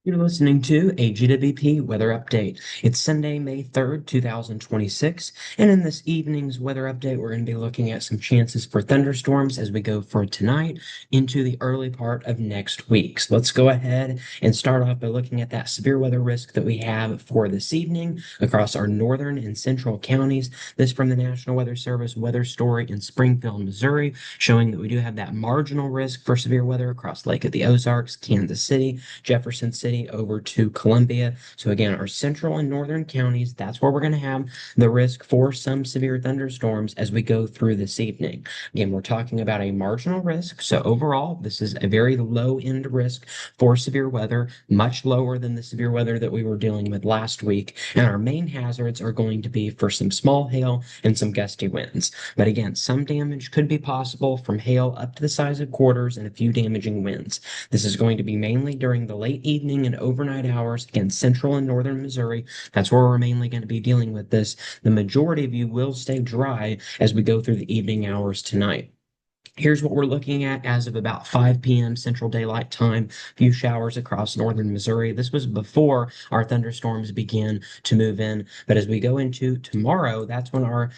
You're listening to a GWP weather update. It's Sunday, May 3rd, 2026, and in this evening's weather update, we're going to be looking at some chances for thunderstorms as we go from tonight into the early part of next week. So let's go ahead and start off by looking at that severe weather risk that we have for this evening across our northern and central counties. This from the National Weather Service weather story in Springfield, Missouri, showing that we do have that marginal risk for severe weather across Lake of the Ozarks, Kansas City, Jefferson City over to Columbia. So again, our central and northern counties, that's where we're going to have the risk for some severe thunderstorms as we go through this evening. Again, we're talking about a marginal risk. So overall, this is a very low end risk for severe weather, much lower than the severe weather that we were dealing with last week. And our main hazards are going to be for some small hail and some gusty winds. But again, some damage could be possible from hail up to the size of quarters and a few damaging winds. This is going to be mainly during the late evening and overnight hours against central and northern Missouri. That's where we're mainly going to be dealing with this. The majority of you will stay dry as we go through the evening hours tonight. Here's what we're looking at as of about 5 p.m. Central Daylight Time. A few showers across northern Missouri. This was before our thunderstorms began to move in. But as we go into tomorrow, that's when our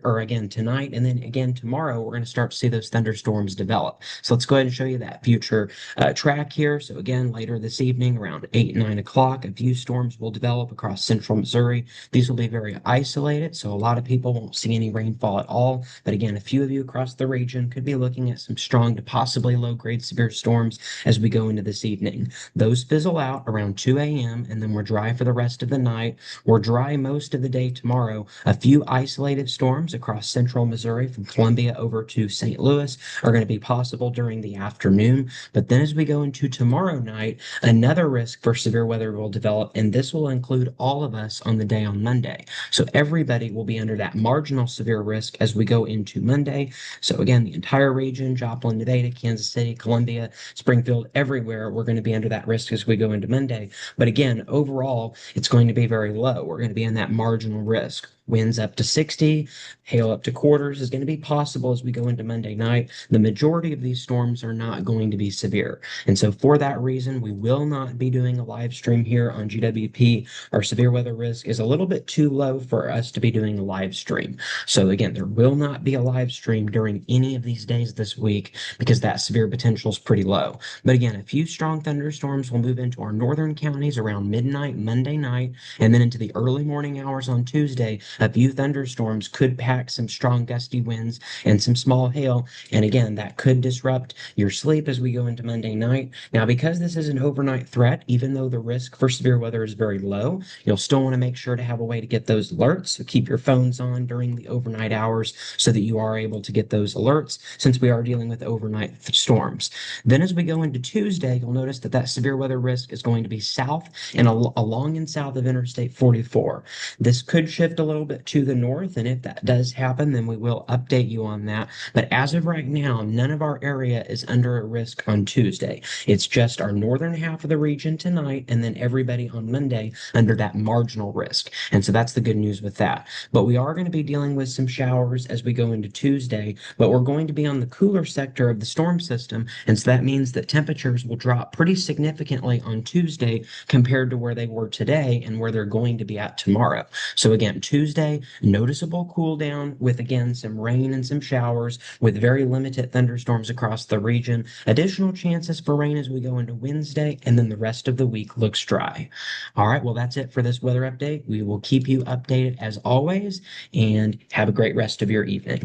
or again tonight, and then again tomorrow, we're going to start to see those thunderstorms develop. So let's go ahead and show you that future track here. So again, later this evening, around 8, 9 o'clock, a few storms will develop across central Missouri. These will be very isolated, so a lot of people won't see any rainfall at all. But again, a few of you across the region could be looking at some strong to possibly low-grade severe storms as we go into this evening. Those fizzle out around 2 a.m. and then we're dry for the rest of the night. We're dry most of the day tomorrow. A few isolated storms across central Missouri from Columbia over to St. Louis are going to be possible during the afternoon. But then as we go into tomorrow night, another risk for severe weather will develop, and this will include all of us on the day on Monday. So everybody will be under that marginal severe risk as we go into Monday. So again, the entire region, Joplin, Nevada, Kansas City, Columbia, Springfield, everywhere, we're going to be under that risk as we go into Monday. But again, overall, it's going to be very low. We're going to be in that marginal risk. Winds up to 60, hail up to quarters is going to be possible as we go into Monday night. The majority of these storms are not going to be severe. And so for that reason, we will not be doing a live stream here on GWP. Our severe weather risk is a little bit too low for us to be doing a live stream. So again, there will not be a live stream during any of these days this week because that severe potential is pretty low. But again, a few strong thunderstorms will move into our northern counties around midnight Monday night, and then into the early morning hours on Tuesday. A few thunderstorms could pack some strong gusty winds and some small hail. And again, that could disrupt your sleep as we go into Monday night. Now, because this is an overnight threat, even though the risk for severe weather is very low, you'll still want to make sure to have a way to get those alerts. So keep your phones on during the overnight hours so that you are able to get those alerts since we are dealing with overnight storms. Then as we go into Tuesday, you'll notice that that severe weather risk is going to be south and along and south of Interstate 44. This could shift a little bit to the north, and if that does happen, then we will update you on that. But as of right now, none of our area is under a risk on Tuesday. It's just our northern half of the region tonight, and then everybody on Monday under that marginal risk. And so that's the good news with that. But we are going to be dealing with some showers as we go into Tuesday, but we're going to be on the cooler sector of the storm system, and so that means that temperatures will drop pretty significantly on Tuesday compared to where they were today and where they're going to be at tomorrow. So again, Tuesday, noticeable cool down with again some rain and some showers with very limited thunderstorms across the region. Additional chances for rain as we go into Wednesday, and then the rest of the week looks dry. All right, well, that's it for this weather update. We will keep you updated as always, and have a great rest of your evening.